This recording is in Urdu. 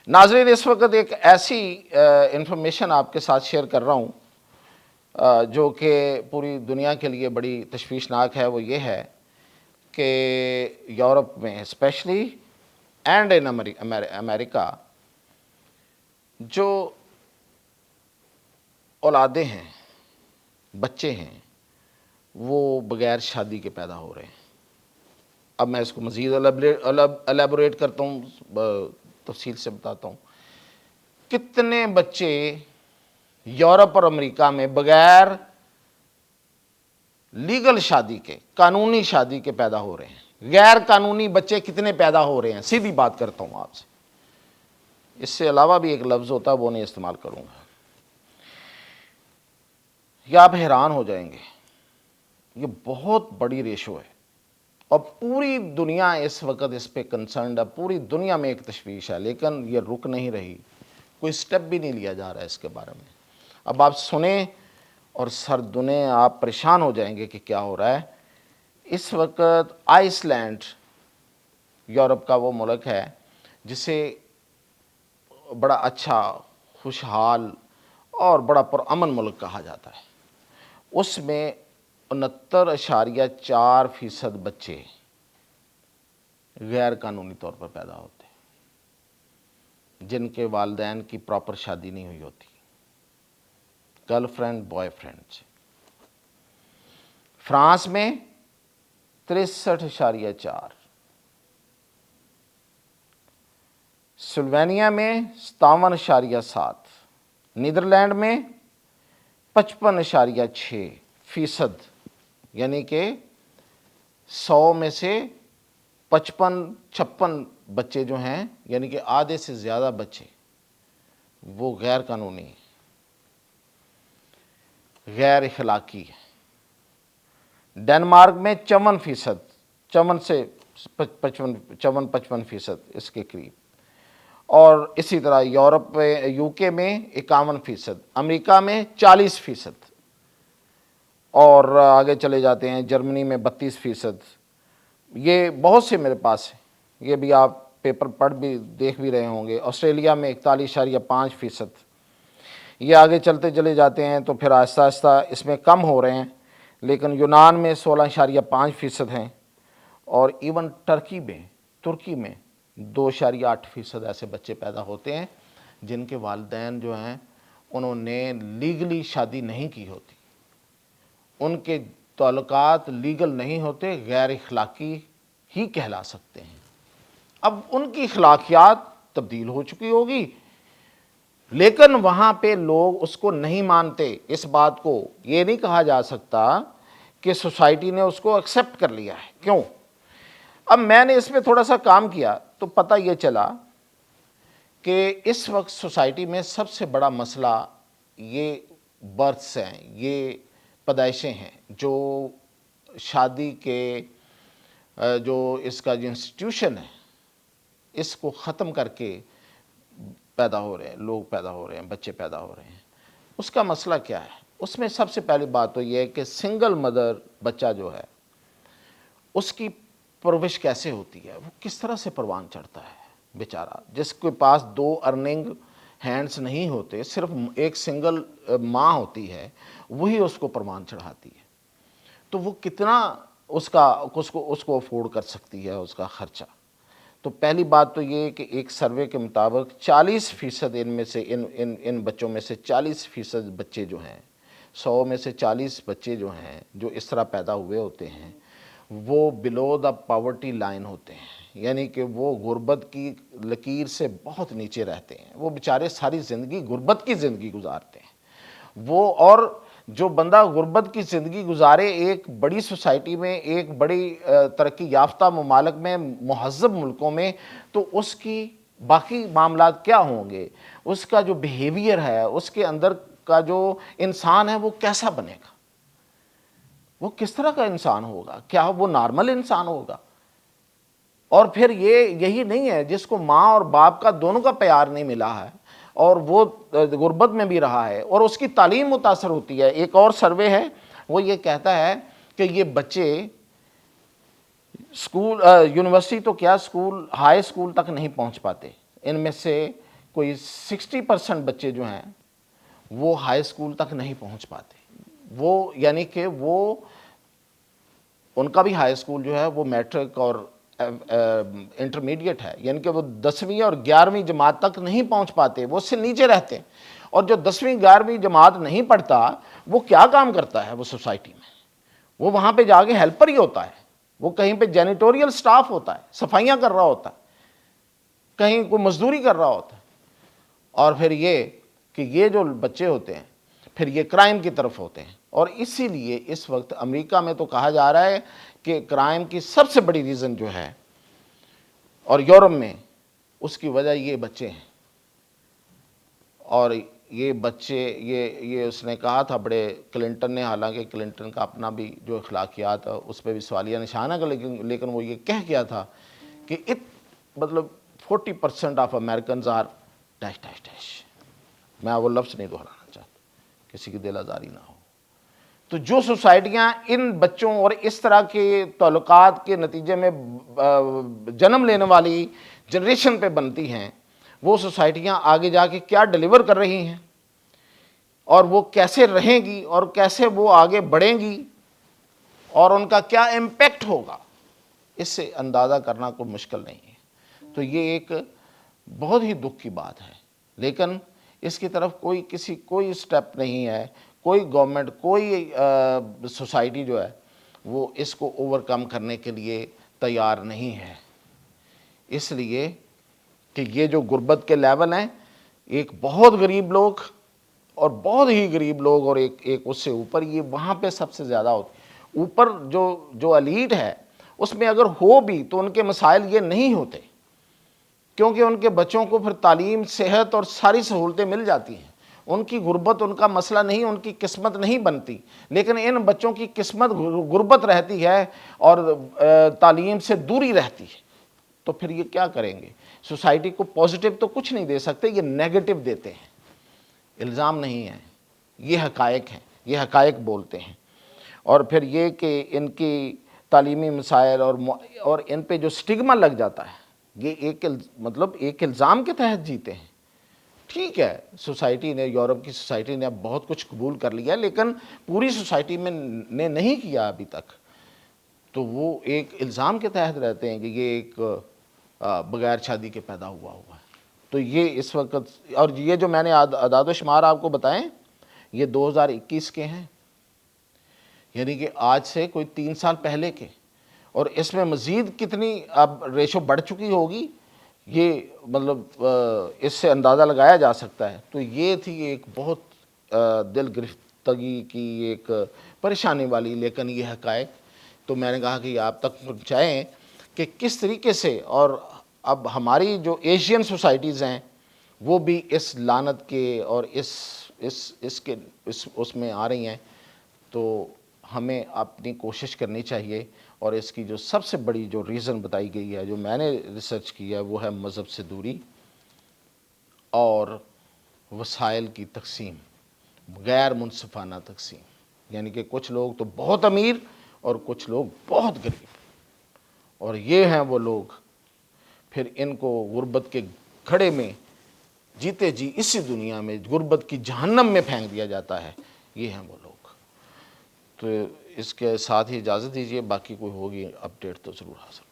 ناظرین، اس وقت ایک ایسی انفارمیشن آپ کے ساتھ شیئر کر رہا ہوں جو کہ پوری دنیا کے لیے بڑی تشویشناک ہے۔ وہ یہ ہے کہ یورپ میں اسپیشلی اینڈ ان امریکہ جو اولادیں ہیں، بچے ہیں، وہ بغیر شادی کے پیدا ہو رہے ہیں۔ اب میں اس کو مزید الیبوریٹ کرتا ہوں، تفصیل سے بتاتا ہوں۔ کتنے بچے یورپ اور امریکہ میں بغیر لیگل شادی کے، قانونی شادی کے پیدا ہو رہے ہیں؟ غیر قانونی بچے کتنے پیدا ہو رہے ہیں؟ سیدھی بات کرتا ہوں آپ سے، اس سے علاوہ بھی ایک لفظ ہوتا ہے، وہ نہیں استعمال کروں گا۔ یہ آپ حیران ہو جائیں گے، یہ بہت بڑی ریشو ہے اور پوری دنیا اس وقت اس پہ کنسرنڈ ہے۔ پوری دنیا میں ایک تشویش ہے، لیکن یہ رک نہیں رہی، کوئی سٹیپ بھی نہیں لیا جا رہا ہے اس کے بارے میں۔ اب آپ سنیں اور سر دنیں، آپ پریشان ہو جائیں گے کہ کیا ہو رہا ہے۔ اس وقت آئس لینڈ یورپ کا وہ ملک ہے جسے بڑا اچھا، خوشحال اور بڑا پرامن ملک کہا جاتا ہے۔ اس میں 69.4% بچے غیر قانونی طور پر پیدا ہوتے ہیں، جن کے والدین کی پراپر شادی نہیں ہوئی ہوتی، گرل فرینڈ بوائے فرینڈ سے۔ فرانس میں 63.4، سلوینیا میں 57.7، نیدرلینڈ میں 55.6%، یعنی کہ 100 میں سے 56 بچے جو ہیں، یعنی کہ آدھے سے زیادہ بچے وہ غیر قانونی، غیر اخلاقی ہیں۔ ڈنمارک میں 54%، 55% اس کے قریب، اور اسی طرح یورپ میں، UK میں 51%، امریکہ میں 40%، اور آگے چلے جاتے ہیں جرمنی میں 32%۔ یہ بہت سے میرے پاس ہیں، یہ بھی آپ پیپر پڑھ بھی دیکھ بھی رہے ہوں گے۔ آسٹریلیا میں 41.5%۔ یہ آگے چلتے چلے جاتے ہیں تو پھر آہستہ آہستہ اس میں کم ہو رہے ہیں، لیکن یونان میں 16.5% ہیں، اور ایون ترکی میں 2.8% ایسے بچے پیدا ہوتے ہیں جن کے والدین جو ہیں انہوں نے لیگلی شادی نہیں کی ہوتی، ان کے تعلقات لیگل نہیں ہوتے، غیر اخلاقی ہی کہلا سکتے ہیں۔ اب ان کی اخلاقیات تبدیل ہو چکی ہوگی، لیکن وہاں پہ لوگ اس کو نہیں مانتے۔ اس بات کو یہ نہیں کہا جا سکتا کہ سوسائٹی نے اس کو ایکسیپٹ کر لیا ہے۔ کیوں؟ اب میں نے اس میں تھوڑا سا کام کیا تو پتہ یہ چلا کہ اس وقت سوسائٹی میں سب سے بڑا مسئلہ یہ برتھس ہیں، یہ پیدائشیں ہیں، جو شادی کے جو اس کا جو انسٹیٹیوشن ہے اس کو ختم کر کے پیدا ہو رہے ہیں، لوگ پیدا ہو رہے ہیں، بچے پیدا ہو رہے ہیں۔ اس کا مسئلہ کیا ہے؟ اس میں سب سے پہلی بات تو یہ ہے کہ سنگل مدر بچہ جو ہے اس کی پرورش کیسے ہوتی ہے، وہ کس طرح سے پروان چڑھتا ہے بیچارہ، جس کے پاس 2 ارننگ ہینڈز نہیں ہوتے، صرف ایک سنگل ماں ہوتی ہے، وہی اس کو پروان چڑھاتی ہے، تو وہ کتنا اس کو افورڈ کر سکتی ہے اس کا خرچہ۔ تو پہلی بات تو یہ کہ ایک سروے کے مطابق 40% ان میں سے ان بچوں میں سے 40% بچے جو ہیں، 100 میں سے 40 بچے جو ہیں جو اس طرح پیدا ہوئے ہوتے ہیں، وہ بلو دا پاورٹی لائن ہوتے ہیں، یعنی کہ وہ غربت کی لکیر سے بہت نیچے رہتے ہیں۔ وہ بیچارے ساری زندگی غربت کی زندگی گزارتے ہیں۔ وہ، اور جو بندہ غربت کی زندگی گزارے ایک بڑی سوسائٹی میں، ایک بڑی ترقی یافتہ ممالک میں، مہذب ملکوں میں، تو اس کی باقی معاملات کیا ہوں گے؟ اس کا جو بیہیویئر ہے، اس کے اندر کا جو انسان ہے وہ کیسا بنے گا؟ وہ کس طرح کا انسان ہوگا؟ کیا وہ نارمل انسان ہوگا؟ اور پھر یہی نہیں ہے جس کو ماں اور باپ کا دونوں کا پیار نہیں ملا ہے اور وہ غربت میں بھی رہا ہے اور اس کی تعلیم متاثر ہوتی ہے۔ ایک اور سروے ہے، وہ یہ کہتا ہے کہ یہ بچے یونیورسٹی تو کیا، ہائی اسکول تک نہیں پہنچ پاتے۔ ان میں سے کوئی 60% بچے جو ہیں وہ ہائی اسکول تک نہیں پہنچ پاتے. وہ یعنی کہ وہ ان کا بھی ہائی اسکول جو ہے وہ میٹرک اور انٹرمیڈیٹ ہے, یعنی کہ وہ 10ویں اور 11ویں جماعت تک نہیں پہنچ پاتے, وہ اس سے نیچے رہتے ہیں. اور جو 10ویں 11ویں جماعت نہیں پڑھتا وہ کیا کام کرتا ہے وہ سوسائٹی میں؟ وہ وہاں پہ جا کے ہیلپر ہی ہوتا ہے, وہ کہیں پہ جینیٹوریل سٹاف ہوتا ہے, صفائیاں کر رہا ہوتا ہے, کہیں کوئی مزدوری کر رہا ہوتا ہے. اور پھر یہ کہ یہ جو بچے ہوتے ہیں پھر یہ کرائم کی طرف ہوتے ہیں. اور اسی لیے اس وقت امریکہ میں تو کہا جا رہا ہے کہ کرائم کی سب سے بڑی ریزن جو ہے, اور یورپ میں, اس کی وجہ یہ بچے ہیں. اور یہ بچے یہ اس نے کہا تھا بڑے کلنٹن نے, حالانکہ کلنٹن کا اپنا بھی جو اخلاقیات اس پہ بھی سوالیہ نشان ہے, لیکن وہ یہ کہہ کیا تھا کہ مطلب 40% of Americans are dash dash dash. میں وہ لفظ نہیں دہرانا چاہتا, کسی کی دل آزاری نہ ہو. تو جو سوسائٹیاں ان بچوں اور اس طرح کے تعلقات کے نتیجے میں جنم لینے والی جنریشن پہ بنتی ہیں, وہ سوسائٹیاں آگے جا کے کیا ڈیلیور کر رہی ہیں اور وہ کیسے رہیں گی اور کیسے وہ آگے بڑھیں گی اور ان کا کیا امپیکٹ ہوگا, اس سے اندازہ کرنا کوئی مشکل نہیں ہے. تو یہ ایک بہت ہی دکھ کی بات ہے, لیکن اس کی طرف کوئی سٹیپ نہیں ہے, کوئی گورنمنٹ, کوئی سوسائٹی جو ہے وہ اس کو اوور کم کرنے کے لیے تیار نہیں ہے. اس لیے کہ یہ جو غربت کے لیول ہیں, ایک بہت غریب لوگ اور بہت ہی غریب لوگ اور ایک اس سے اوپر, یہ وہاں پہ سب سے زیادہ ہوتی. اوپر جو ایلیٹ ہے اس میں اگر ہو بھی تو ان کے مسائل یہ نہیں ہوتے, کیونکہ ان کے بچوں کو پھر تعلیم, صحت اور ساری سہولتیں مل جاتی ہیں. ان کی غربت ان کا مسئلہ نہیں, ان کی قسمت نہیں بنتی. لیکن ان بچوں کی قسمت غربت رہتی ہے اور تعلیم سے دوری رہتی ہے. تو پھر یہ کیا کریں گے؟ سوسائٹی کو پازیٹیو تو کچھ نہیں دے سکتے, یہ نیگیٹو دیتے ہیں. الزام نہیں ہے, یہ حقائق ہیں, یہ حقائق بولتے ہیں. اور پھر یہ کہ ان کی تعلیمی مسائل اور ان پہ جو سٹگما لگ جاتا ہے, یہ ایک الزام کے تحت جیتے ہیں. ٹھیک ہے, سوسائٹی نے, یورپ کی سوسائٹی نے اب بہت کچھ قبول کر لیا, لیکن پوری سوسائٹی نے نہیں کیا ابھی تک. تو وہ ایک الزام کے تحت رہتے ہیں کہ یہ ایک بغیر شادی کے پیدا ہوا ہے. تو یہ اس وقت, اور یہ جو میں نے اعداد و شمار آپ کو بتائیں, یہ 2021 کے ہیں, یعنی کہ آج سے کوئی 3 سال پہلے کے. اور اس میں مزید کتنی اب ریشو بڑھ چکی ہوگی, یہ مطلب اس سے اندازہ لگایا جا سکتا ہے. تو یہ تھی ایک بہت دل گرفتگی کی ایک پریشانی والی لیکن یہ حقائق. تو میں نے کہا کہ آپ تک پہنچائیں کہ کس طریقے سے, اور اب ہماری جو ایشین سوسائٹیز ہیں وہ بھی اس لعنت کے اور اس میں آ رہی ہیں. تو ہمیں اپنی کوشش کرنی چاہیے. اور اس کی جو سب سے بڑی جو ریزن بتائی گئی ہے, جو میں نے ریسرچ کی ہے, وہ ہے مذہب سے دوری اور وسائل کی تقسیم, غیر منصفانہ تقسیم. یعنی کہ کچھ لوگ تو بہت امیر اور کچھ لوگ بہت غریب, اور یہ ہیں وہ لوگ, پھر ان کو غربت کے گھڑے میں جیتے جی اسی دنیا میں غربت کی جہنم میں پھینک دیا جاتا ہے. یہ ہیں وہ لوگ. تو اس کے ساتھ ہی اجازت دیجیے, باقی کوئی ہوگی اپڈیٹ تو ضرور حاصل.